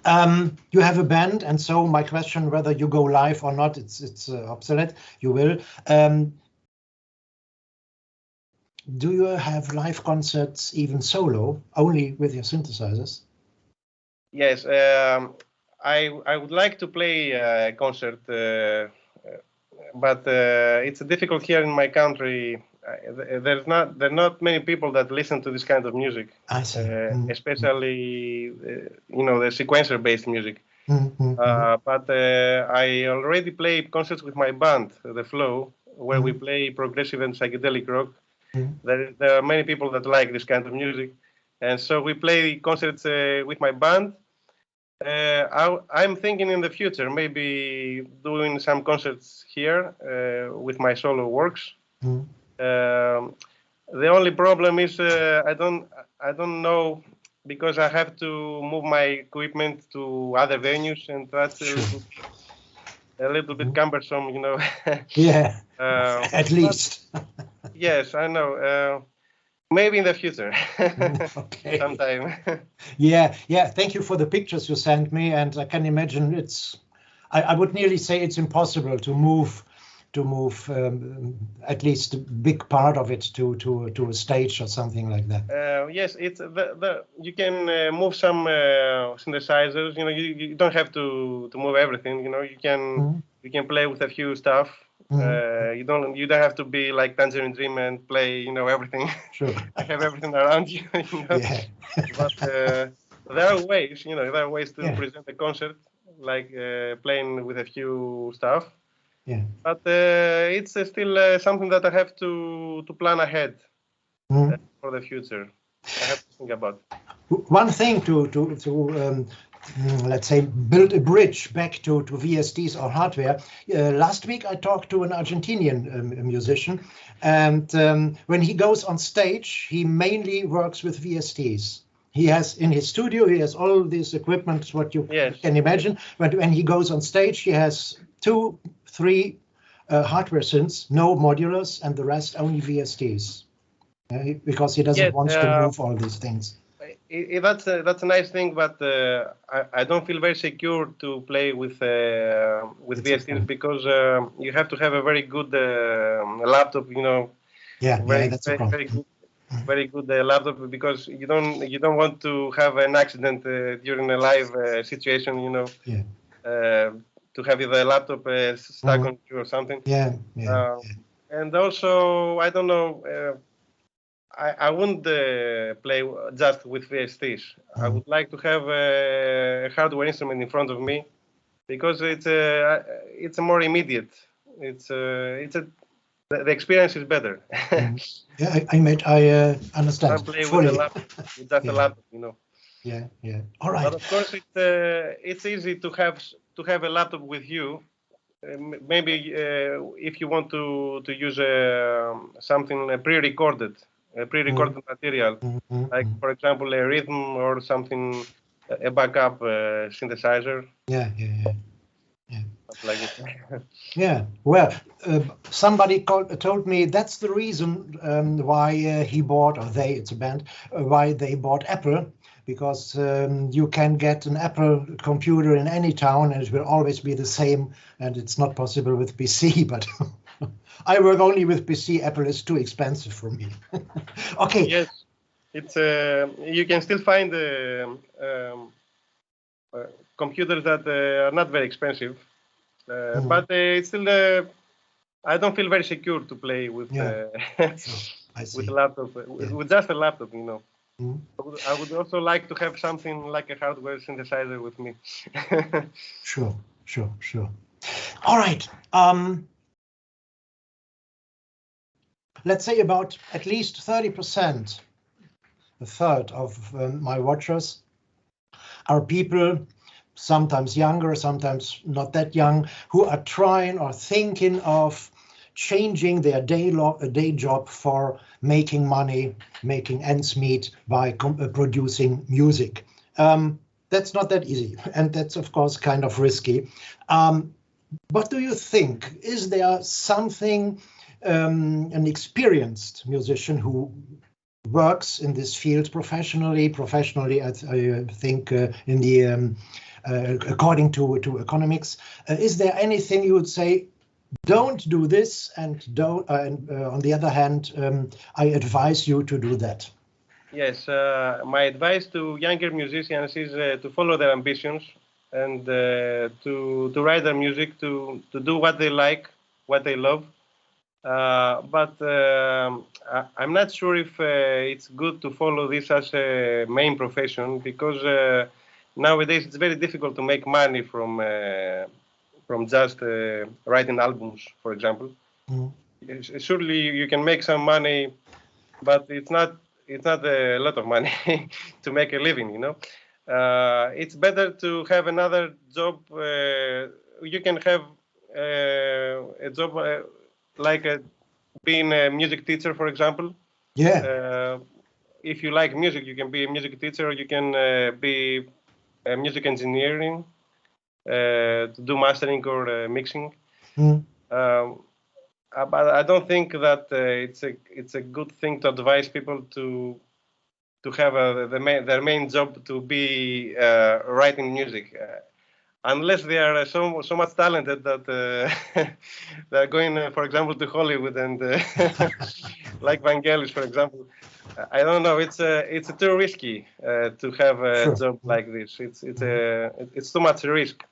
You have a band, and so my question whether you go live or not, it's obsolete. You will. Do you have live concerts even solo, only with your synthesizers? Yes, I would like to play a concert, but it's difficult here in my country. There are not many people that listen to this kind of music, especially the sequencer-based music. But I already play concerts with my band, The Flow, where we play progressive and psychedelic rock. There are many people that like this kind of music, and so we play concerts with my band. I'm thinking in the future maybe doing some concerts here with my solo works. The only problem is I don't know, because I have to move my equipment to other venues, and that's a little bit cumbersome, Yeah, at least. Yes, I know. Maybe in the future. Okay. Sometime. Yeah. Thank you for the pictures you sent me, and I can imagine I would nearly say it's impossible to move at least a big part of it to a stage or something like that. Yes, it's you can move some synthesizers. You don't have to move everything. You can play with a few stuff. You don't have to be like Tangerine Dream and play everything. Sure. Have everything around you. Yeah. But there are ways. There are ways to present a concert, like playing with a few stuff. Yeah. But it's still something that I have to plan ahead for the future. I have to think about. One thing to let's say build a bridge back to VSTs or hardware. Last week I talked to an Argentinian musician, and when he goes on stage, he mainly works with VSTs. He has in his studio, he has all this equipment, what you can imagine. But when he goes on stage, he has 2, 3 hardware synths, no modulars, and the rest only VSTs, because he doesn't want to move all these things. That's a nice thing, but I don't feel very secure to play with VSTs, because you have to have a very good laptop. That's a problem. Very good laptop, because you don't want to have an accident during a live situation. To have the laptop stuck on you or something. And also, I don't know. I wouldn't play just with VSTs. I would like to have a hardware instrument in front of me, because it's a more immediate. The experience is better. Yeah, I understand. I play with just a laptop, Yeah. All right. But of course, it's easy to have a laptop with you. Maybe if you want to use something pre-recorded material, like for example a rhythm or something, a backup synthesizer. Yeah. Like it. Yeah. Well, somebody told me that's the reason why he bought, or they, it's a band, why they bought Apple, because you can get an Apple computer in any town and it will always be the same, and it's not possible with PC, but I work only with PC. Apple is too expensive for me. Okay. Yes, it's you can still find computers that are not very expensive, but it's still I don't feel very secure to play with with a laptop, with just a laptop. I would also like to have something like a hardware synthesizer with me. Sure. All right. Let's say about at least 30%, a third of my watchers are people, sometimes younger, sometimes not that young, who are trying or thinking of changing their day job for making money, making ends meet by producing music. That's not that easy, and that's of course kind of risky. What do you think? Is there something, an experienced musician who works in this field professionally, I think in the according to economics. Is there anything you would say, don't do this, and don't? On the other hand, I advise you to do that. Yes, my advice to younger musicians is to follow their ambitions and to write their music, to do what they like, what they love. But I'm not sure if it's good to follow this as a main profession, because nowadays it's very difficult to make money from just writing albums, for example. Mm. Surely you can make some money, but it's not a lot of money to make a living, you know. It's better to have another job. You can have a job like being a music teacher, for example. Yeah. If you like music, you can be a music teacher, or you can be a music engineering, to do mastering or mixing. Mm. But I don't think that it's a good thing to advise people to have their main job to be writing music, unless they are so much talented that they're going, for example, to Hollywood and like Vangelis, for example. I don't know. It's too risky to have a job like this. It's too much risk.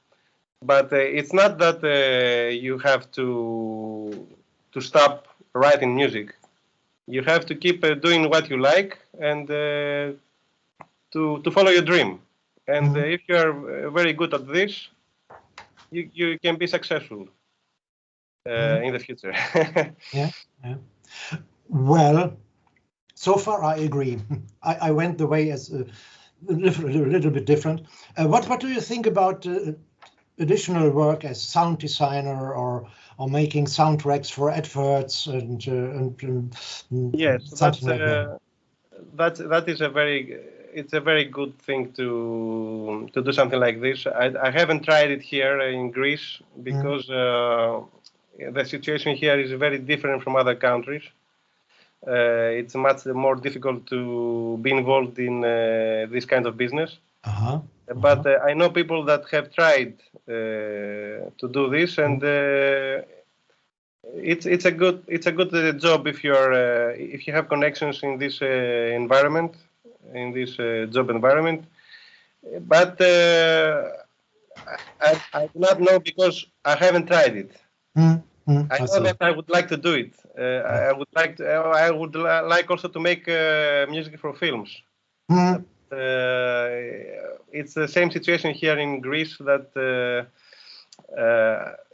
But it's not that you have to stop writing music. You have to keep doing what you like and to follow your dream. And if you are very good at this, you can be successful in the future. Yeah. Well, so far I agree. I went the way as a little bit different. What do you think about additional work as sound designer or making soundtracks for adverts and yes, something like that? That is it's a very good thing to do something like this. I haven't tried it here in Greece because the situation here is very different from other countries. It's much more difficult to be involved in this kind of business. But I know people that have tried to do this, and it's a good job if you have connections in this environment, in this job environment. But I do not know because I haven't tried it. I know that I would like to do it. I would like also to make music for films. It's the same situation here in Greece, that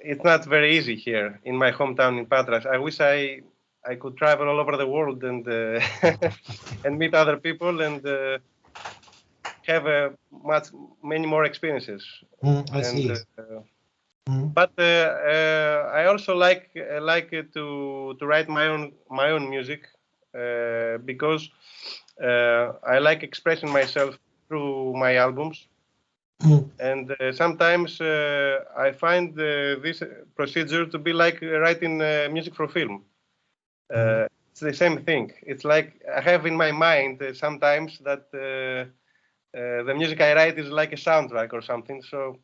it's not very easy here in my hometown in Patras. I wish I could travel all over the world and and meet other people and have many more experiences. I see. But I also like to write my own music because I like expressing myself through my albums, and sometimes I find this procedure to be like writing music for film. It's the same thing. It's like I have in my mind sometimes that the music I write is like a soundtrack or something. So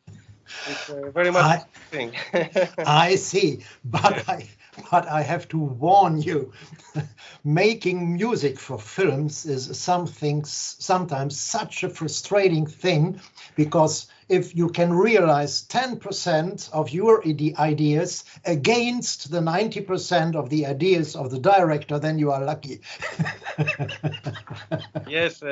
it's very much thing. I see, but I have to warn you, making music for films is sometimes such a frustrating thing, because if you can realize 10% of your ideas against the 90% of the ideas of the director, then you are lucky. Yes.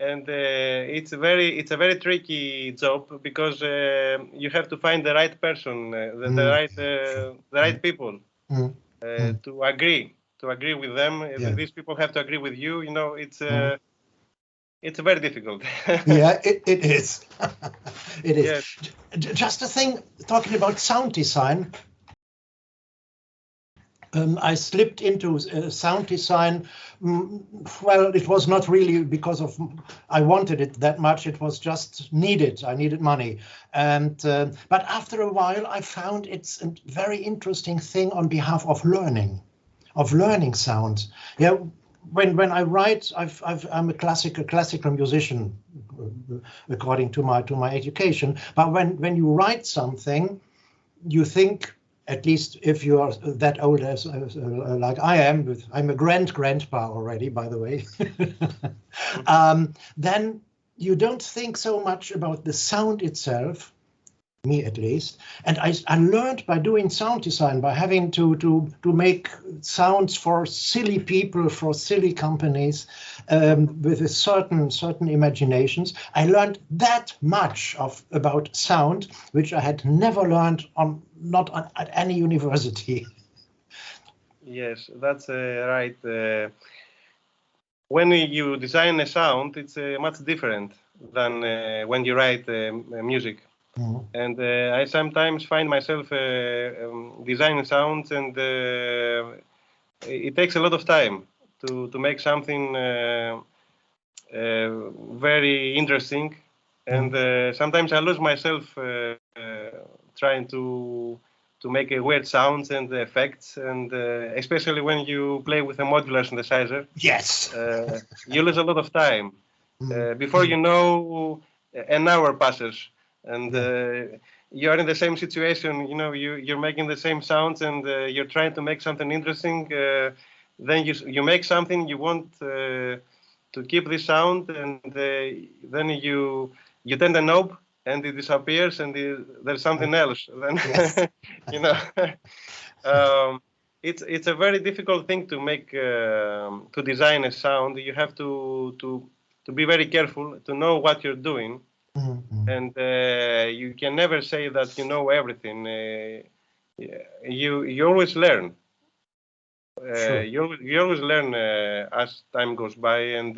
And it's a very tricky job, because you have to find the right person, the right people to agree with them. Yeah. These people have to agree with you. You know, it's very difficult. Yeah, it is. It is. Yes. Just a thing, talking about sound design. I slipped into sound design. Well, it was not really because I wanted it that much. It was just needed. I needed money. And but after a while, I found it's a very interesting thing on behalf of learning sound. Yeah. when I write, I'm a classical musician according to my education. But when you write something, you think, at least if you are that old as like I am, I'm a grandpa already, by the way. Then you don't think so much about the sound itself. Me at least, and I learned by doing sound design, by having to make sounds for silly people, for silly companies, with a certain imaginations. I learned that much about sound, which I had never learned at any university. Yes, that's right. When you design a sound, it's much different than when you write music. Mm-hmm. And I sometimes find myself designing sounds, and it takes a lot of time to make something very interesting. And sometimes I lose myself trying to make weird sounds and effects, and especially when you play with a modular synthesizer. Yes. You lose a lot of time. Before you know, an hour passes. And you are in the same situation, you're making the same sounds, and you're trying to make something interesting. Then you make something, you want to keep this sound, and then you turn the knob, and it disappears, and there's something else. Then it's a very difficult thing to make, to design a sound. You have to be very careful, to know what you're doing. Mm-hmm. And you can never say that you know everything. You always learn. Sure. You always learn as time goes by, and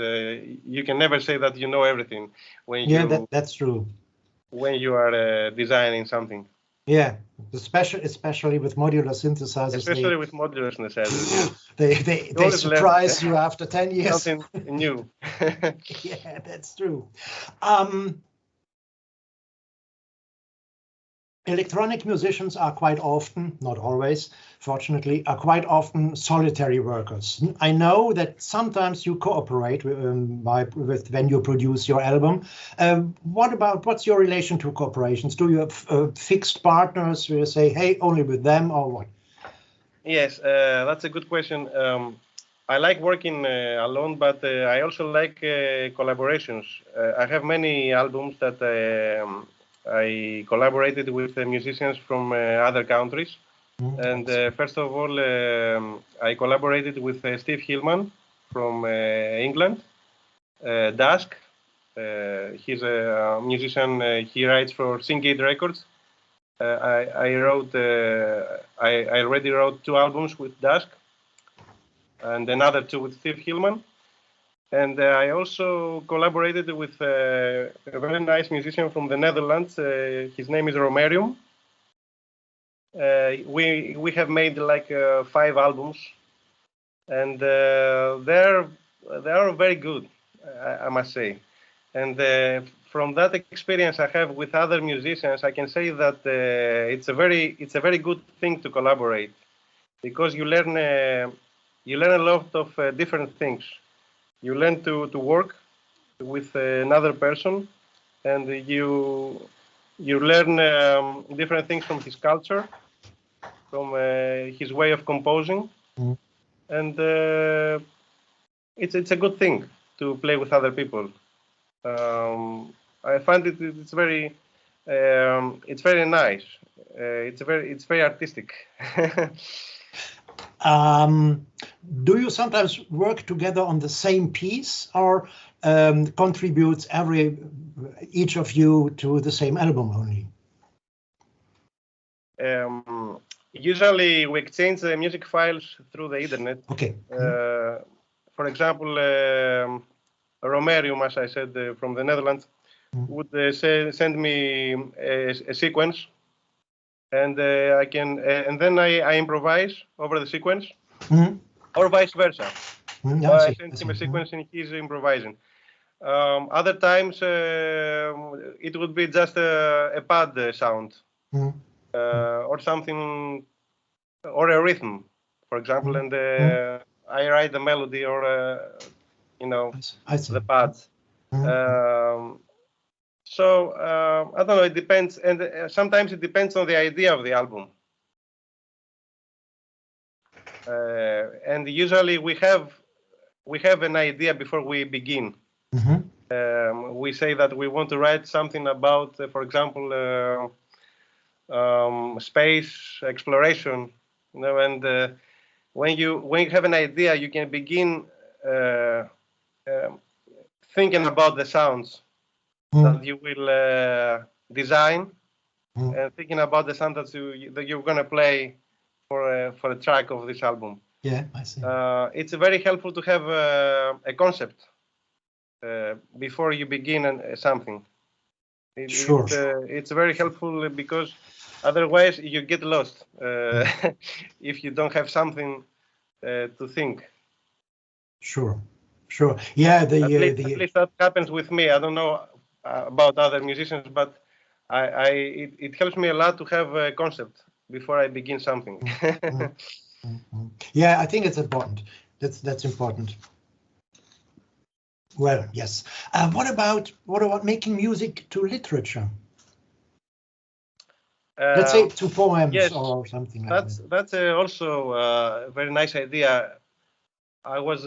you can never say that you know everything when that's true. When you are designing something. Yeah, especially with modular synthesizers. Especially with modular synthesizers. They surprise you after 10 years. Something new. Yeah, that's true. Electronic musicians are quite often, not always, fortunately, are quite often solitary workers. I know that sometimes you cooperate with when you produce your album. What's your relation to corporations? Do you have fixed partners where you say, hey, only with them, or what? Yes, that's a good question. I like working alone, but I also like collaborations. I have many albums that I collaborated with musicians from other countries. And first of all, I collaborated with Steve Hillman from England, Dusk. He's a musician. He writes for Syngate Records. I already wrote 2 albums with Dusk, and another 2 with Steve Hillman. And I also collaborated with a very nice musician from the Netherlands. His name is Romarium. We have made like 5 albums, and they're very good, I must say. And from that experience I have with other musicians, I can say that it's a very good thing to collaborate, because you learn a lot of different things. You learn to work with another person, and you learn different things from his culture, from his way of composing, and it's a good thing to play with other people. I find it's very nice. It's very artistic. Do you sometimes work together on the same piece, or contributes each of you to the same album only? Usually we exchange the music files through the internet. Okay. For example, Romarium, as I said, from the Netherlands, would send me a sequence, and I can, and then I improvise over the sequence, or vice versa. I send him a sequence and he's improvising. Other times it would be just a pad sound, or something, or a rhythm, for example, and I write the melody or I see. the pads. So I don't know. It depends, and sometimes it depends on the idea of the album. And usually we have an idea before we begin. We say that we want to write something about, for example, space exploration. And when you have an idea, you can begin thinking about the sounds that you will design, and thinking about the sound that you're going to play for a track of this album. Yeah, I see. It's very helpful to have a concept before you begin something. It's very helpful because otherwise you get lost if you don't have something to think. Sure. Yeah, at least that happens with me. I don't know about other musicians, but it helps me a lot to have a concept before I begin something. Yeah, I think it's important. That's important. Well, yes. What about making music to literature? Let's say to poems or something like that. That's also a very nice idea. I was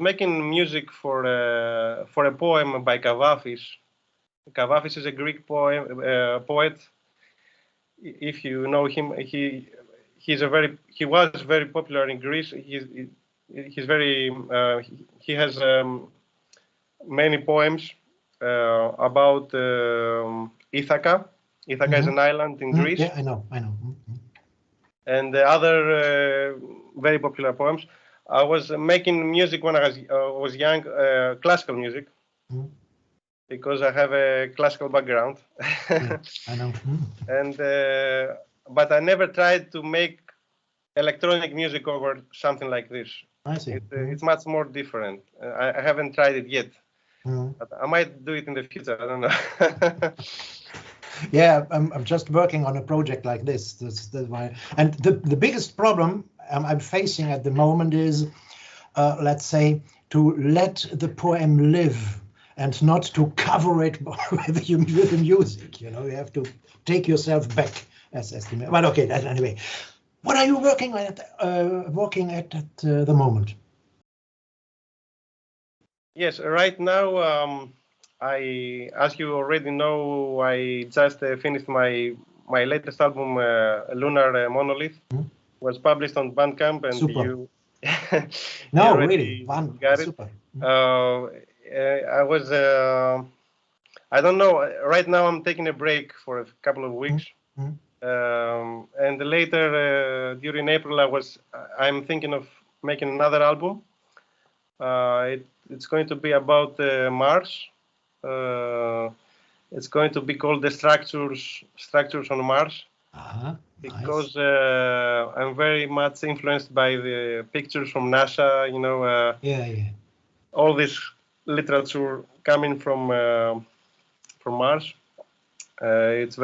making music for a poem by Kavafis. Kavafis is a Greek poet. If you know him, he was very popular in Greece. He has many poems about Ithaca. Ithaca is an island in Greece. Yeah, I know. And the other very popular poems. I was making music when I was young, classical music, because I have a classical background. Yeah, I know. And but I never tried to make electronic music over something like this. I see. It's much more different. I haven't tried it yet. But I might do it in the future. I don't know. Yeah, I'm just working on a project like this. That's why. And the biggest problem I'm facing at the moment is, let's say, to let the poem live and not to cover it with the music. You have to take yourself back as the. Well, okay. Anyway, what are you working at the moment? Yes, right now. As you already know, I just finished my latest album, Lunar Monolith. Was published on Bandcamp, and super. you really, got it. Super. I was, I don't know. Right now, I'm taking a break for a couple of weeks, and later during April, I'm thinking of making another album. It's going to be about Mars. It's going to be called the Structures on Mars, because nice. I'm very much influenced by the pictures from NASA. All this literature coming from Mars. It's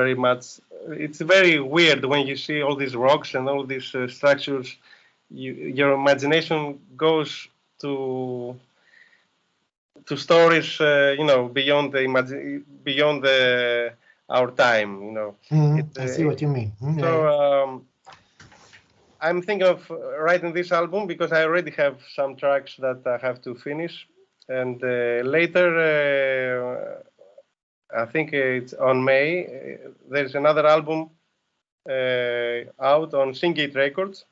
very weird when you see all these rocks and all these structures. Your imagination goes to stories, beyond our time. I see what you mean. So I'm thinking of writing this album because I already have some tracks that I have to finish, and later, I think it's on May. There's another album out on Singate Records.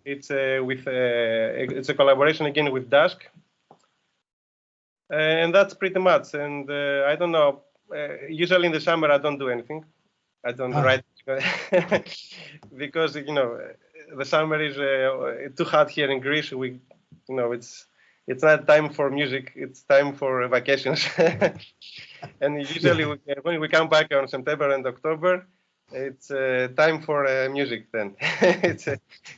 It's it's a collaboration again with Dusk. And that's pretty much. And I don't know. Usually in the summer, I don't do anything. I don't write because the summer is too hot here in Greece. It's not time for music. It's time for vacations. And usually when we come back on September and October, it's time for music. Then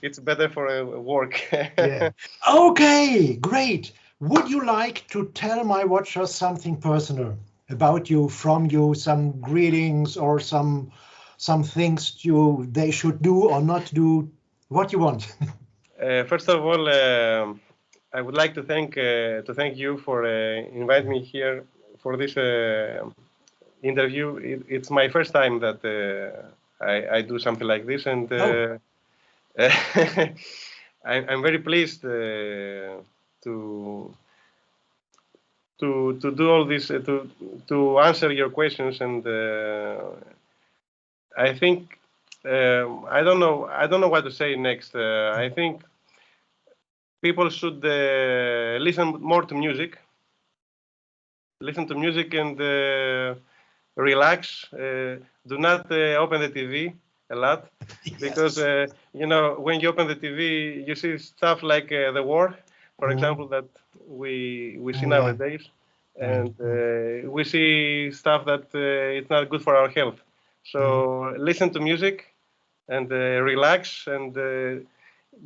it's better for work. Yeah. Okay, great. Would you like to tell my watchers something personal about you, from you, some greetings or some things they should do or not do? What you want? First of all, I would like to thank you for inviting me here for this interview. It's my first time that I do something like this, and I'm very pleased to do all this to answer your questions, and I think I don't know what to say next. I think people should listen more to music. Listen to music and relax. Do not open the TV a lot, because when you open the TV, you see stuff like the war, for example, that we see nowadays, and we see stuff that it's not good for our health. So listen to music and relax, and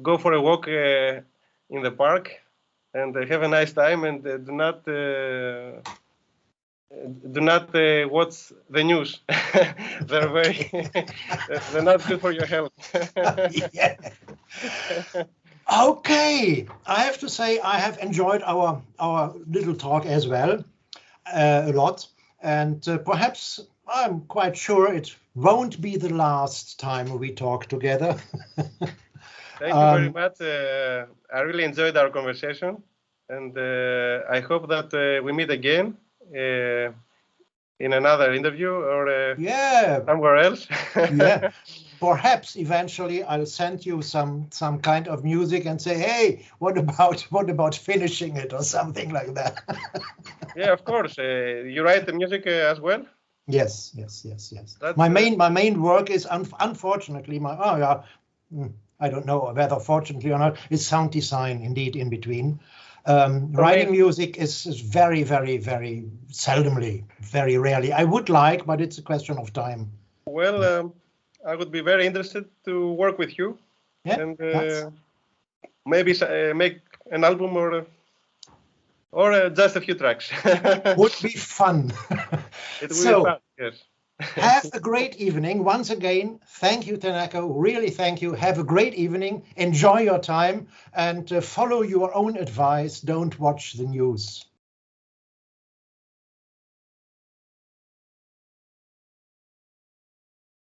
go for a walk in the park, and have a nice time, and do not watch the news. They're not good for your health. Yeah. Okay, I have to say I have enjoyed our little talk as well a lot, and perhaps I'm quite sure it won't be the last time we talk together. Thank you very much. I really enjoyed our conversation, and I hope that we meet again in another interview or somewhere else. Yeah, perhaps eventually I'll send you some kind of music and say, hey, what about finishing it or something like that. Yeah, of course. You write the music as well? Yes. My main work is unfortunately I don't know whether fortunately or not, is sound design, indeed, in between. Writing music is very, very, very seldomly, very rarely. I would like, but it's a question of time. Well, I would be very interested to work with you, and maybe make an album or just a few tracks. Would be fun. It would be fun, yes. Have a great evening. Once again, thank you, Thaneco. Really thank you. Have a great evening. Enjoy your time and follow your own advice. Don't watch the news.